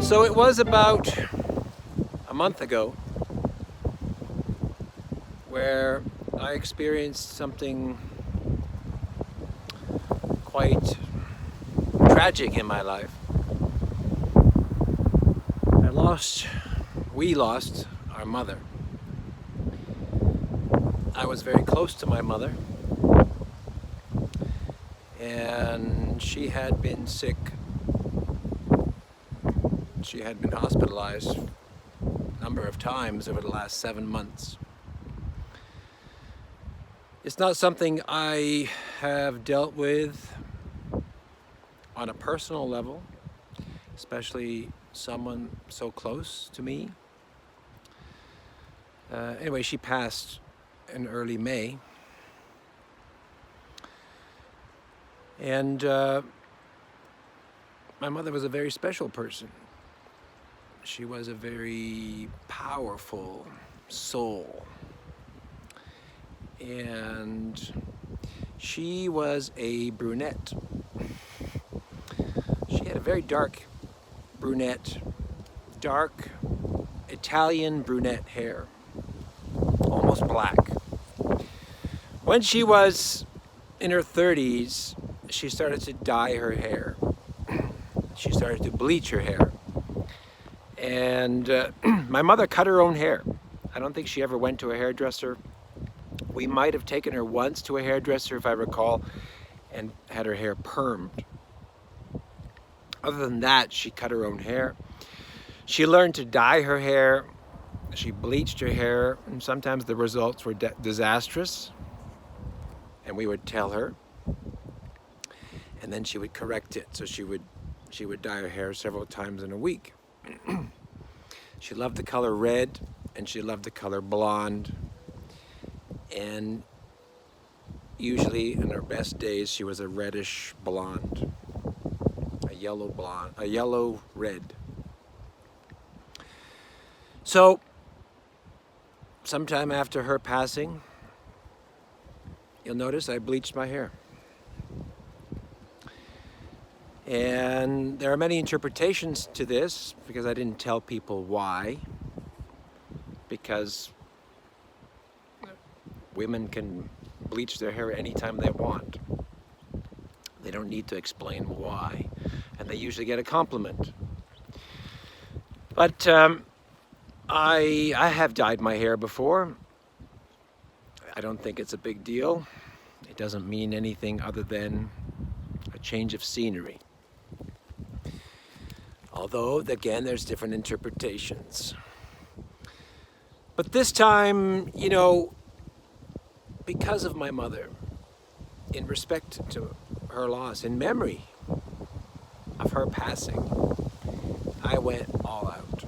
So it was about a month ago where I experienced something quite tragic in my life. We lost our mother. I was very close to my mother, and she had been sick. She had been hospitalized a number of times over the last 7 months. It's not something I have dealt with on a personal level, especially someone so close to me. Anyway, she passed in early May. And my mother was a very special person. She was a very powerful soul. And she was a brunette. She had a very dark brunette, dark Italian brunette hair, almost black. When she was in her 30s, she started to dye her hair. She started to bleach her hair. And my mother cut her own hair. I don't think she ever went to a hairdresser. We might have taken her once to a hairdresser, if I recall, and had her hair permed. Other than that, she cut her own hair. She learned to dye her hair. She bleached her hair, and sometimes the results were disastrous. And we would tell her, and then she would correct it. So she would dye her hair several times in a week. She loved the color red, and she loved the color blonde. And usually in her best days, she was a reddish blonde, a yellow red. So sometime after her passing, you'll notice I bleached my hair. And there are many interpretations to this, because I didn't tell people why. Because women can bleach their hair anytime they want. They don't need to explain why. And they usually get a compliment. But I have dyed my hair before. I don't think it's a big deal. It doesn't mean anything other than a change of scenery. Although, again, there's different interpretations. But this time, because of my mother, in respect to her loss, in memory of her passing, I went all out.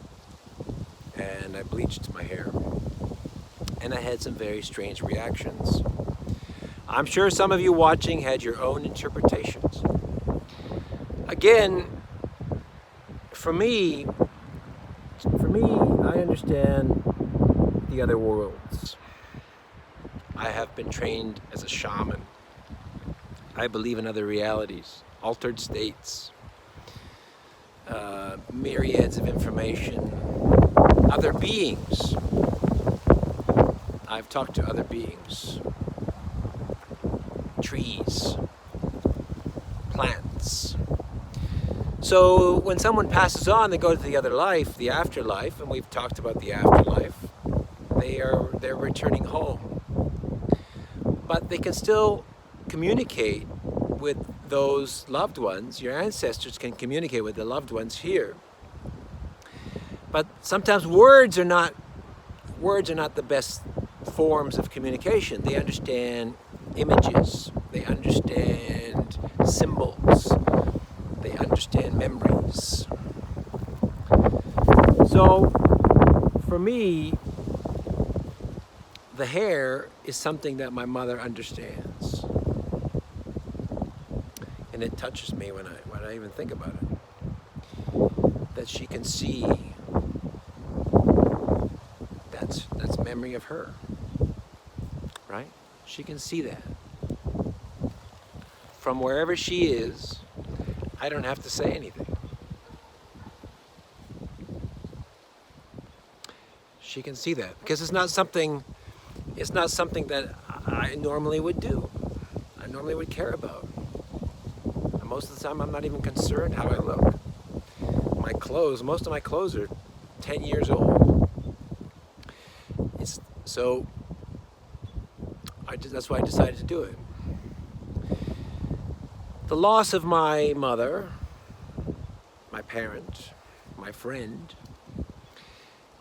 And I bleached my hair. And I had some very strange reactions. I'm sure some of you watching had your own interpretations. Again, for me, I understand the other worlds. I have been trained as a shaman. I believe in other realities, altered states, myriads of information, other beings. I've talked to other beings, trees, plants. So when someone passes on, they go to the other life, the afterlife, and we've talked about the afterlife. They're returning home. But they can still communicate with those loved ones. Your ancestors can communicate with the loved ones here. But sometimes words are not the best forms of communication. They understand images. They understand symbols. They understand memories. So, for me, the hair is something that my mother understands. And it touches me when I even think about it. That she can see. That's memory of her. Right? She can see that. From wherever she is, I don't have to say anything. She can see that because it's not something that I normally would do. I normally would care about. And most of the time, I'm not even concerned how I look. Most of my clothes are 10 years old. That's why I decided to do it. The loss of my mother, my parent, my friend,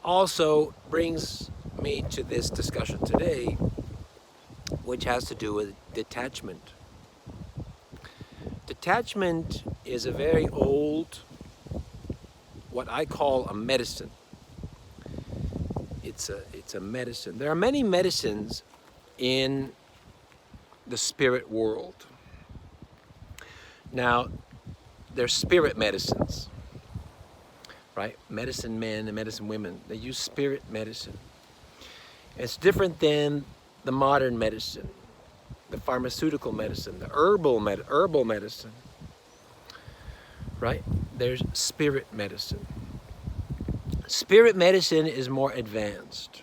also brings me to this discussion today, which has to do with detachment. Detachment is a very old, what I call a medicine. It's a medicine. There are many medicines in the spirit world. Now, there's spirit medicines, right? Medicine men and medicine women, they use spirit medicine. It's different than the modern medicine, the pharmaceutical medicine, the herbal medicine, right? There's spirit medicine. Spirit medicine is more advanced.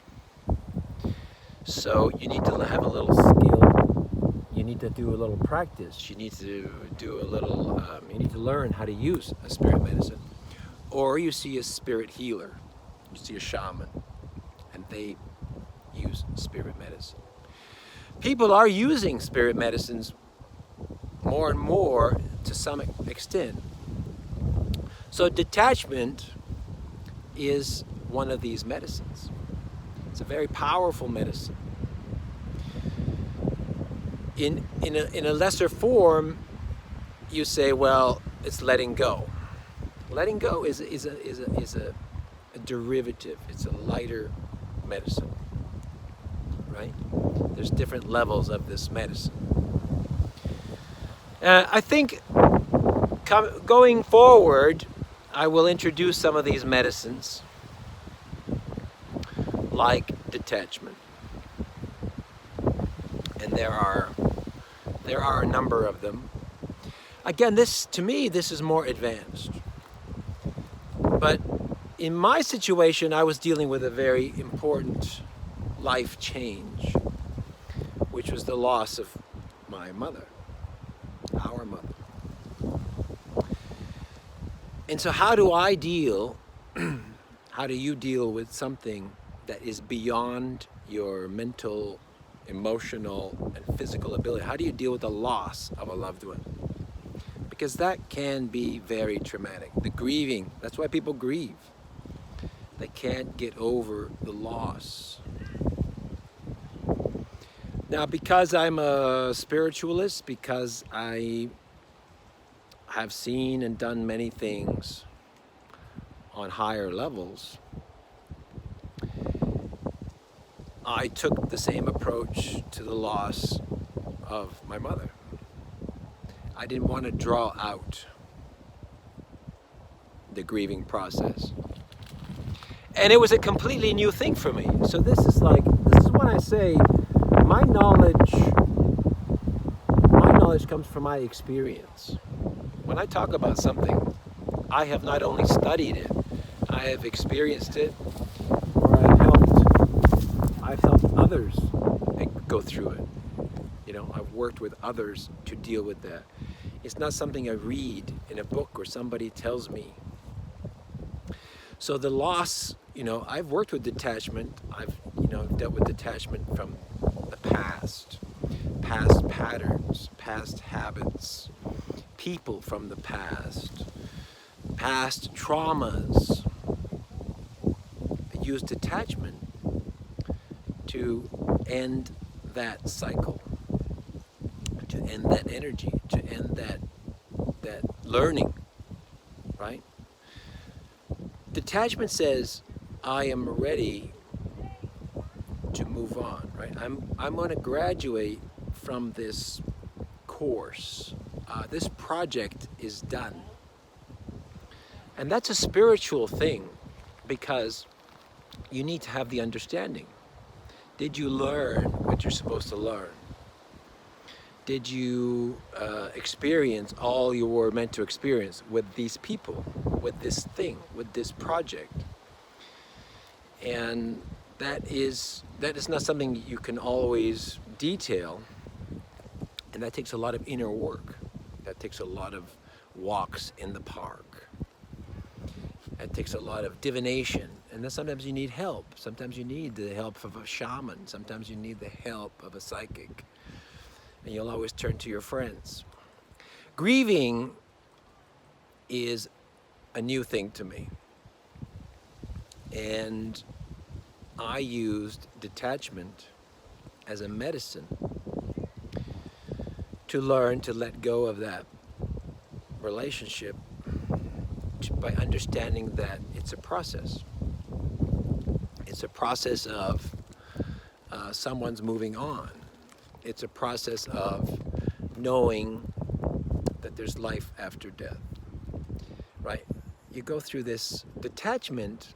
So you need to have a little skill. You need to do a little practice. You need to do a little, you need to learn how to use a spirit medicine. Or you see a spirit healer. You see a shaman, and they use spirit medicine. People are using spirit medicines more and more to some extent. So detachment is one of these medicines. It's a very powerful medicine. In a lesser form, you say, well, it's letting go. Letting go is a derivative. It's a lighter medicine, right? There's different levels of this medicine. I think going forward, I will introduce some of these medicines, like detachment. And there are a number of them. Again, to me, this is more advanced. But in my situation, I was dealing with a very important life change, which was the loss of my mother, our mother. And so how do you deal with something that is beyond your mental, emotional, and physical ability? How do you deal with the loss of a loved one? Because that can be very traumatic. The grieving, that's why people grieve. They can't get over the loss. Now, because I'm a spiritualist, because I have seen and done many things on higher levels, I took the same approach to the loss of my mother. I didn't want to draw out the grieving process. And it was a completely new thing for me. So this is when I say my knowledge comes from my experience. When I talk about something, I have not only studied it, I have experienced it, or I've helped others go through it. I've worked with others to deal with that. It's not something I read in a book or somebody tells me. So the loss, I've worked with detachment. I've, dealt with detachment from the past patterns, past habits, people from the past traumas. I use detachment to end that cycle, to end that energy, to end that learning, right? Detachment says, I am ready to move on, right? I'm going to graduate from this course. This project is done. And that's a spiritual thing, because you need to have the understanding. Did you learn what you're supposed to learn? Did you experience all you were meant to experience with these people, with this thing, with this project? And that is not something you can always detail, and that takes a lot of inner work. That takes a lot of walks in the park. That takes a lot of divination, and then sometimes you need help. Sometimes you need the help of a shaman. Sometimes you need the help of a psychic, and you'll always turn to your friends. Grieving is a new thing to me, and I used detachment as a medicine to learn to let go of that relationship by understanding that it's a process. It's a process of someone's moving on. It's a process of knowing that there's life after death, right? You go through this. Detachment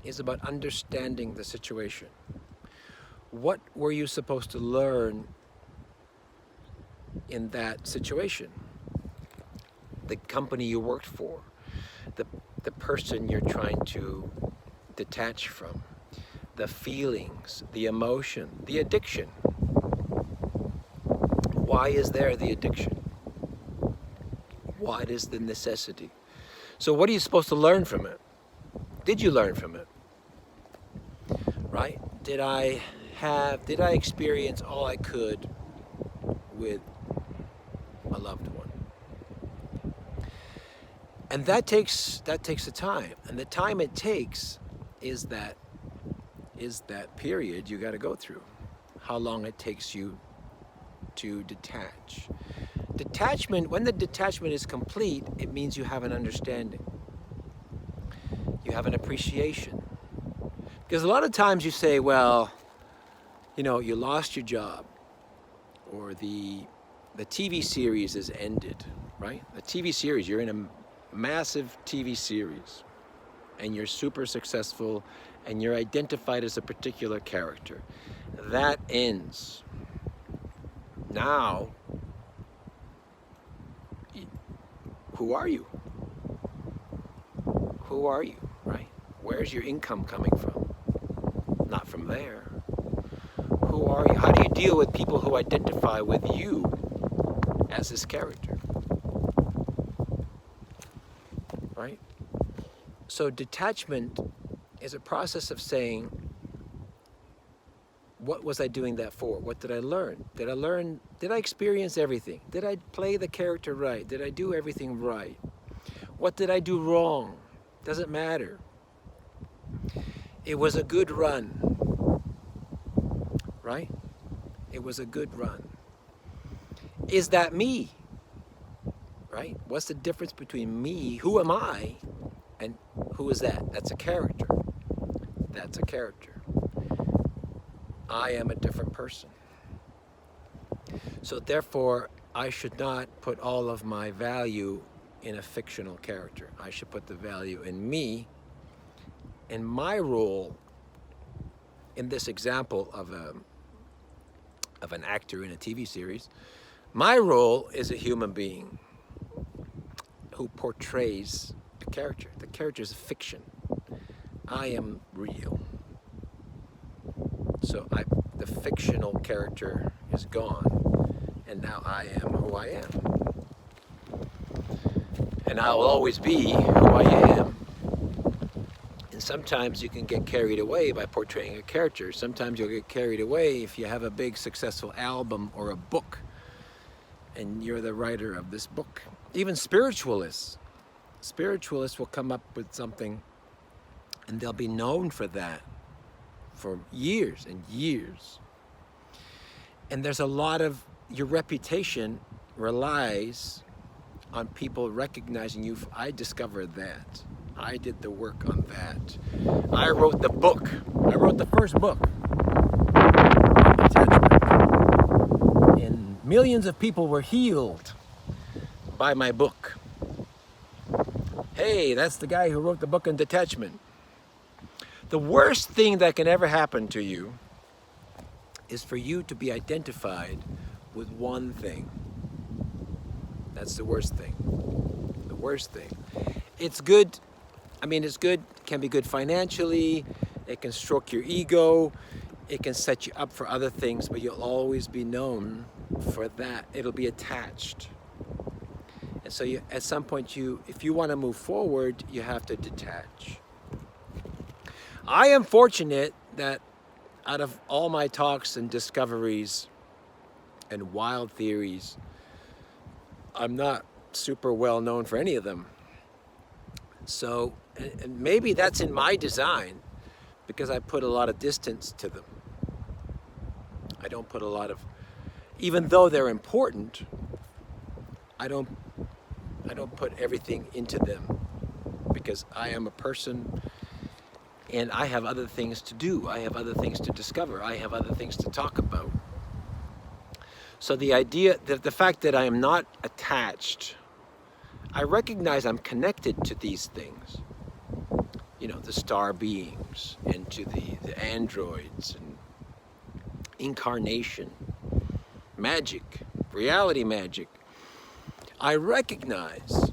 is about understanding the situation. What were you supposed to learn in that situation? The company you worked for, the person you're trying to detach from, the feelings, the emotion, the addiction. Why is there the addiction? What is the necessity? So what are you supposed to learn from it? Did you learn from it? Right? Did I experience all I could with a loved one? And that takes the time. And the time it takes is that period you got to go through. How long it takes you to detach. Detachment, when the detachment is complete, it means you have an understanding. You have an appreciation. Because a lot of times you say, well, you know, you lost your job, or the TV series is ended, right? The TV series, you're in a massive TV series, and you're super successful, and you're identified as a particular character. That ends. Now, who are you? Who are you, right? Where's your income coming from? Not from there. Who are you? How do you deal with people who identify with you as this character? Right? So detachment is a process of saying, what was I doing that for? What did I learn? Did I experience everything? Did I play the character right? Did I do everything right? What did I do wrong? Doesn't matter. It was a good run, right? It was a good run. Is that me? Right? What's the difference between me, who am I, and who is that? That's a character. That's a character. I am a different person. So therefore, I should not put all of my value in a fictional character. I should put the value in me, in my role in this example of an actor in a TV series. My role is a human being who portrays a character. The character is a fiction. I am real. So the fictional character is gone, and now I am who I am. And I will always be who I am. And sometimes you can get carried away by portraying a character. Sometimes you'll get carried away if you have a big successful album or a book, and you're the writer of this book. Even spiritualists will come up with something, and they'll be known for that for years and years. And there's a lot of, your reputation relies on people recognizing you. I discovered that. I did the work on that. I wrote the book. I wrote the first book on detachment. And millions of people were healed by my book. Hey, that's the guy who wrote the book on detachment. The worst thing that can ever happen to you is for you to be identified with one thing. That's the worst thing. It's good. I mean, it's good, can be good financially, It can stroke your ego. It can set you up for other things, but you'll always be known for that. It'll be attached. And so at some point, if you want to move forward, you have to detach. I am fortunate that out of all my talks and discoveries and wild theories, I'm not super well known for any of them. So, and maybe that's in my design, because I put a lot of distance to them. I don't put a lot of, even though they're important, I don't put everything into them, because I am a person and I have other things to do. I have other things to discover. I have other things to talk about. So the idea, the fact that I am not attached, I recognize I'm connected to these things. You know, the star beings, and to the androids, and incarnation, magic, reality magic. I recognize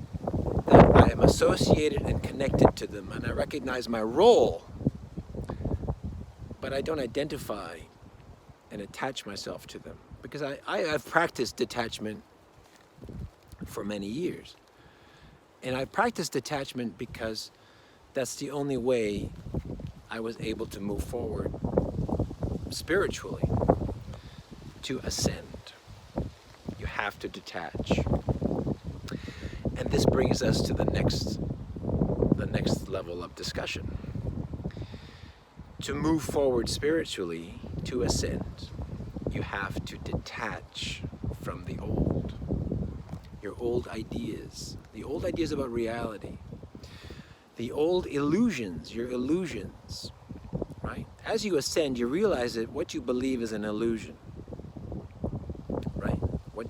that I am associated and connected to them, and I recognize my role, but I don't identify and attach myself to them, because I've practiced detachment for many years. And I practiced detachment because that's the only way I was able to move forward spiritually, to ascend. You have to detach. And this brings us to the next level of discussion. To move forward spiritually, to ascend, you have to detach from the old. Your old ideas, the old ideas about reality, the old illusions, your illusions, right? As you ascend, you realize that what you believe is an illusion, right? When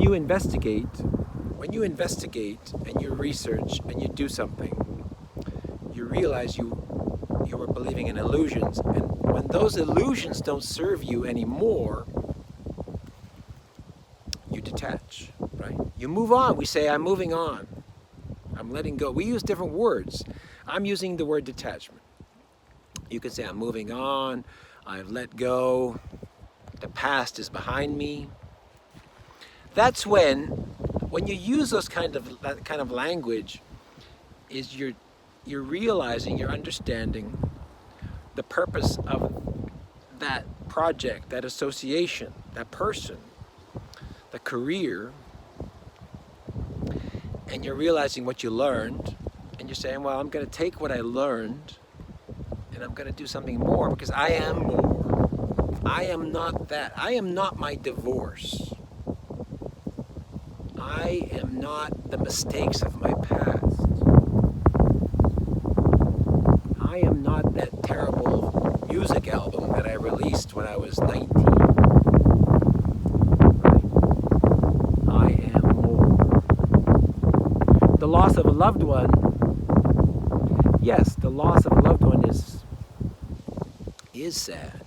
you investigate and you research and you do something, you realize you were believing in illusions, and when those illusions don't serve you anymore, you detach, right? You move on. We say, I'm moving on. I'm letting go. We use different words. I'm using the word detachment. You can say, I'm moving on. I've let go. The past is behind me. That's when you use that kind of language, is you're realizing, you're understanding the purpose of that project, that association, that person, the career, and you're realizing what you learned, and you're saying, well, I'm going to take what I learned and I'm going to do something more, because I am more. I am not that. I am not my divorce. I am not the mistakes of my past. I am not that terrible music album that I released when I was 19. I am more. The loss of a loved one, yes, the loss of a loved one is sad.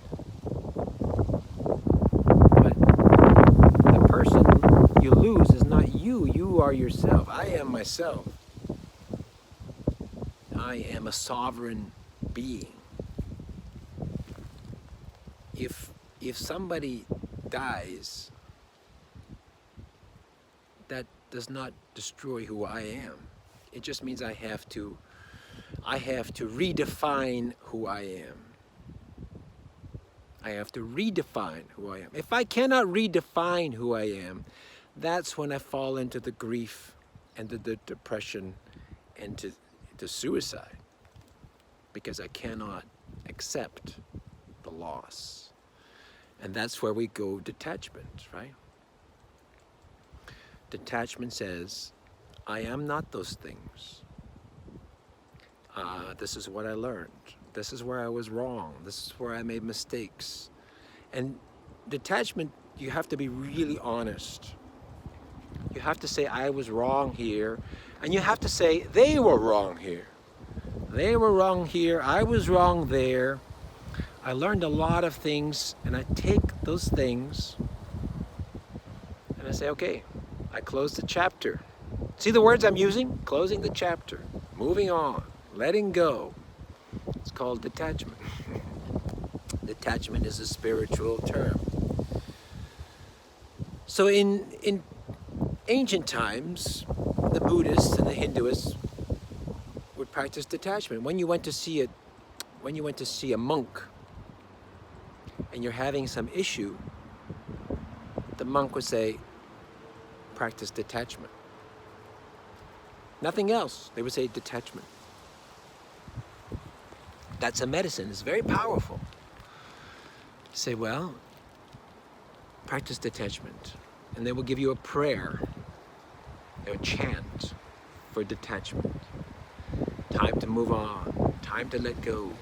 But the person you lose is not you. You are yourself. I am myself. I am a sovereign being. If somebody dies, that does not destroy who I am. It just means I have to redefine who I am. I have to redefine who I am. If I cannot redefine who I am, that's when I fall into the grief and the depression and to suicide, because I cannot accept the loss. And that's where we go detachment, right? Detachment says, I am not those things. This is what I learned. This is where I was wrong. This is where I made mistakes. And detachment, you have to be really honest. You have to say, I was wrong here. And you have to say, they were wrong here. They were wrong here. I was wrong there. I learned a lot of things, and I take those things and I say, okay, I close the chapter. See the words I'm using? Closing the chapter, moving on, letting go. It's called detachment. Detachment is a spiritual term. So in ancient times, the Buddhists and the Hinduists would practice detachment. When you went to see a monk and you're having some issue, the monk would say, practice detachment. Nothing else. They would say detachment. That's a medicine. It's very powerful. Say, well, practice detachment. And they will give you a prayer, a chant for detachment. Time to move on. Time to let go.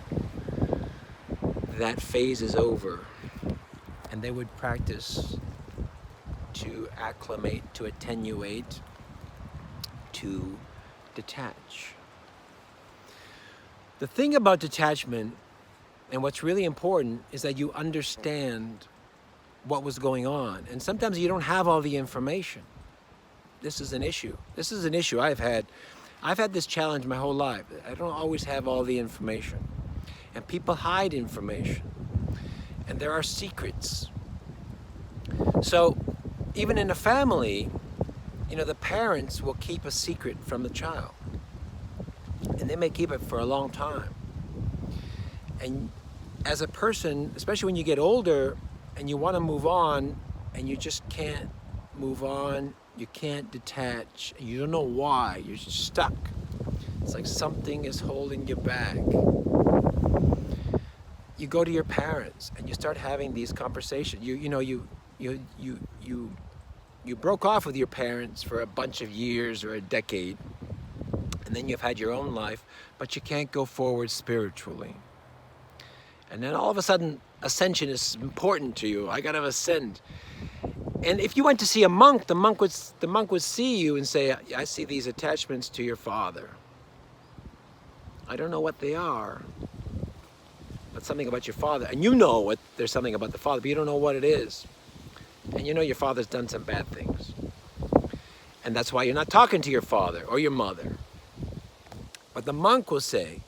That phase is over. And they would practice to acclimate, to attenuate, to detach. The thing about detachment, and what's really important, is that you understand what was going on. And sometimes you don't have all the information. This is an issue. This is an issue I've had. I've had this challenge my whole life. I don't always have all the information. And people hide information. And there are secrets. So even in a family, the parents will keep a secret from the child. And they may keep it for a long time. And as a person, especially when you get older and you want to move on and you just can't move on, you can't detach, and you don't know why, you're just stuck. It's like something is holding you back. You go to your parents and you start having these conversations. You broke off with your parents for a bunch of years or a decade, and then you've had your own life, but you can't go forward spiritually. And then all of a sudden, ascension is important to you. I gotta ascend. And if you went to see a monk, the monk would see you and say, I see these attachments to your father. I don't know what they are, but something about your father. And there's something about the father, but you don't know what it is. And your father's done some bad things. And that's why you're not talking to your father or your mother. But the monk will say,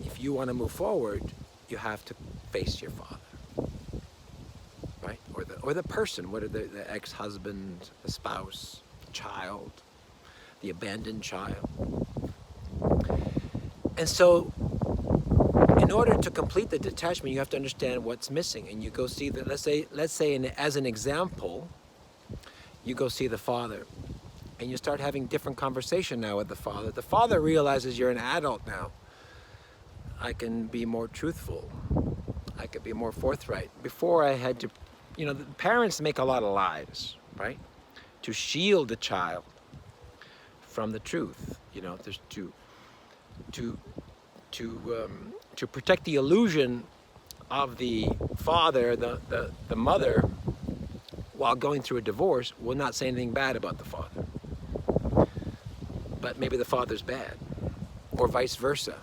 if you want to move forward, you have to face your father, right? Or the person, what are the ex-husband, the spouse, the child, the abandoned child. And so, in order to complete the detachment, you have to understand what's missing, and you go see that. Let's say, as an example, you go see the father, and you start having different conversation now with the father. The father realizes you're an adult now. I can be more truthful. I could be more forthright. Before I had to, the parents make a lot of lies, right? To shield the child from the truth. There's to protect the illusion of the father, the mother, while going through a divorce, will not say anything bad about the father. But maybe the father's bad, or vice versa.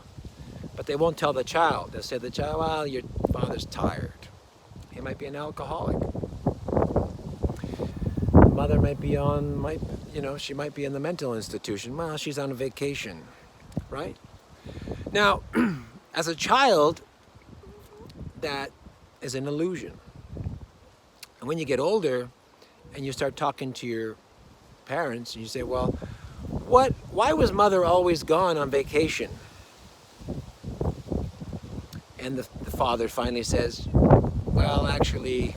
But they won't tell the child. They'll say to the child, well, your father's tired. He might be an alcoholic. The mother she might be in the mental institution. Well, she's on a vacation, right? Now, as a child, that is an illusion. And when you get older and you start talking to your parents, and you say, well, why was mother always gone on vacation? And the father finally says, well, actually,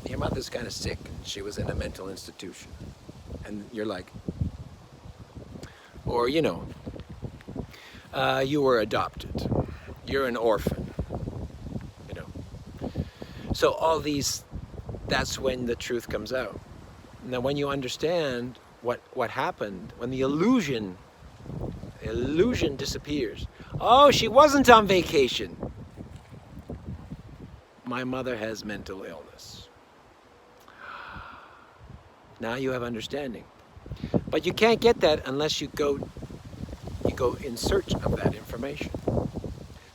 your mother's kind of sick. She was in a mental institution. And you're like, or, you were adopted. You're an orphan. So all these, that's when the truth comes out. Now, when you understand what happened, when the illusion disappears. Oh, she wasn't on vacation. My mother has mental illness. Now you have understanding. But you can't get that unless you go in search of that information.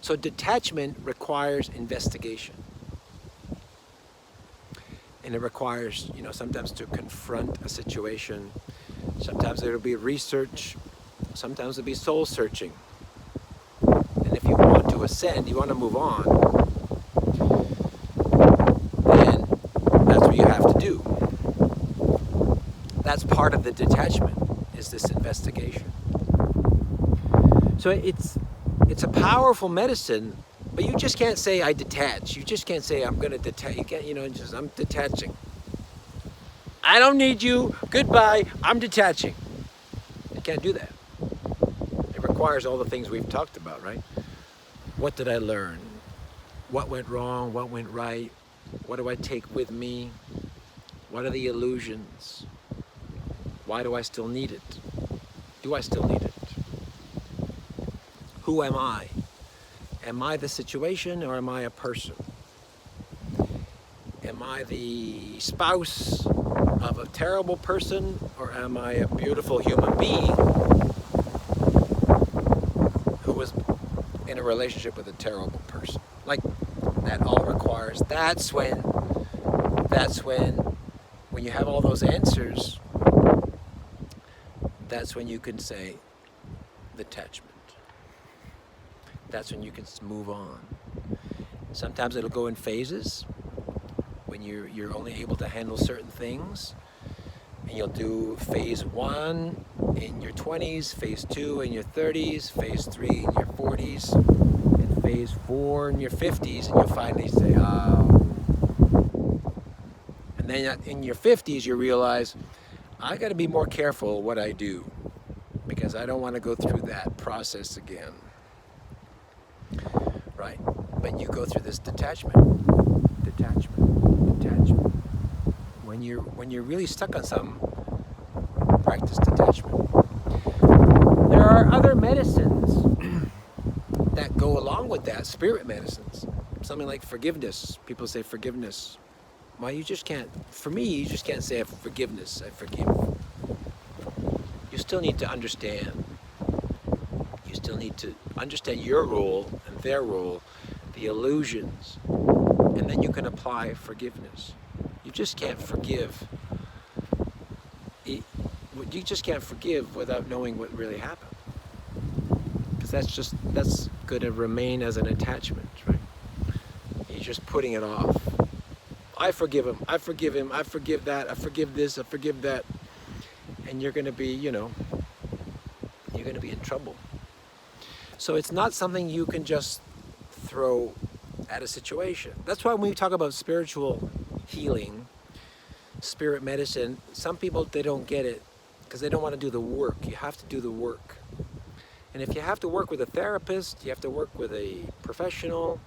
So detachment requires investigation. And it requires, sometimes to confront a situation, Sometimes it'll be research. Sometimes it'll be soul searching. And if you want to ascend, you want to move on, then that's what you have to do. That's part of the detachment, is this investigation. So it's a powerful medicine, but you just can't say I detach. You just can't say I'm going to detach. You can't, I'm detaching. I don't need you. Goodbye. I'm detaching. You can't do that. It requires all the things we've talked about, right? What did I learn? What went wrong? What went right? What do I take with me? What are the illusions? Why do I still need it? Do I still need it? Who am I? Am I the situation or am I a person? Am I the spouse of a terrible person or am I a beautiful human being who was in a relationship with a terrible person? Like, that all requires, that's when you have all those answers, that's when you can say detachment. That's when you can move on. Sometimes it'll go in phases when you're only able to handle certain things, and you'll do phase 1 in your 20s, phase 2 in your 30s, phase 3 in your 40s, and phase 4 in your 50s, and you'll finally say, oh. And then in your 50s you realize, I got to be more careful what I do, because I don't want to go through that process again. Right? But you go through this detachment. When you're really stuck on something, practice detachment. There are other medicines that go along with that, spirit medicines. Something like forgiveness. People say forgiveness. Well, you just can't, for me, you just can't say forgiveness, I forgive. You still need to understand. You still need to understand your role and their role, the illusions, and then you can apply forgiveness. You just can't forgive. You just can't forgive without knowing what really happened. Because that's going to remain as an attachment, right? You're just putting it off. I forgive him, I forgive him, I forgive that, I forgive this, I forgive that. And you're going to be, you're going to be in trouble. So it's not something you can just throw at a situation. That's why when we talk about spiritual healing, spirit medicine, some people, they don't get it because they don't want to do the work. You have to do the work. And if you have to work with a therapist, you have to work with a professional,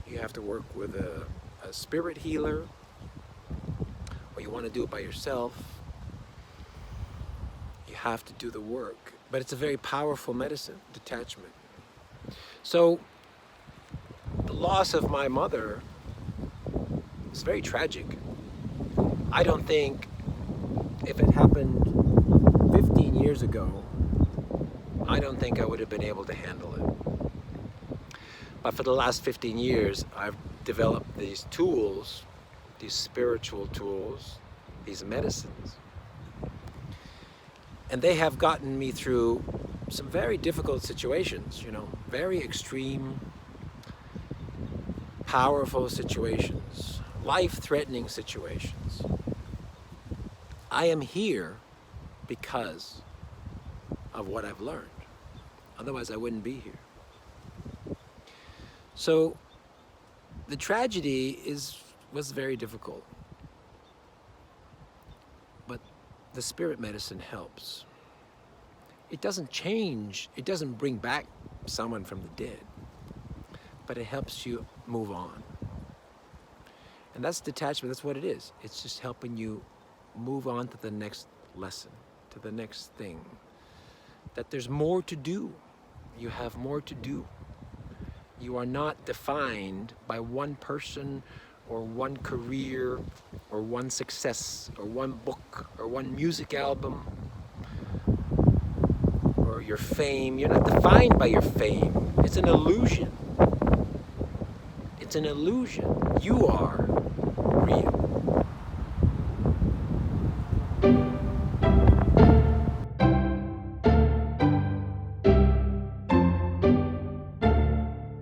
you have to work with a spirit healer, or you want to do it by yourself, you have to do the work. But it's a very powerful medicine, detachment. So the loss of my mother is very tragic. I don't think if it happened 15 years ago, I don't think I would have been able to handle it. But for the last 15 years, I've developed these tools, these spiritual tools, these medicines. And they have gotten me through some very difficult situations, very extreme, powerful situations, life-threatening situations. I am here because of what I've learned. Otherwise, I wouldn't be here. So the tragedy was very difficult. But the spirit medicine helps. It doesn't change, it doesn't bring back someone from the dead, but it helps you move on. And that's detachment, that's what it is. It's just helping you move on to the next lesson, to the next thing. That there's more to do. You have more to do. You are not defined by one person or one career or one success or one book or one music album or your fame. You're not defined by your fame. It's an illusion. It's an illusion. You are real.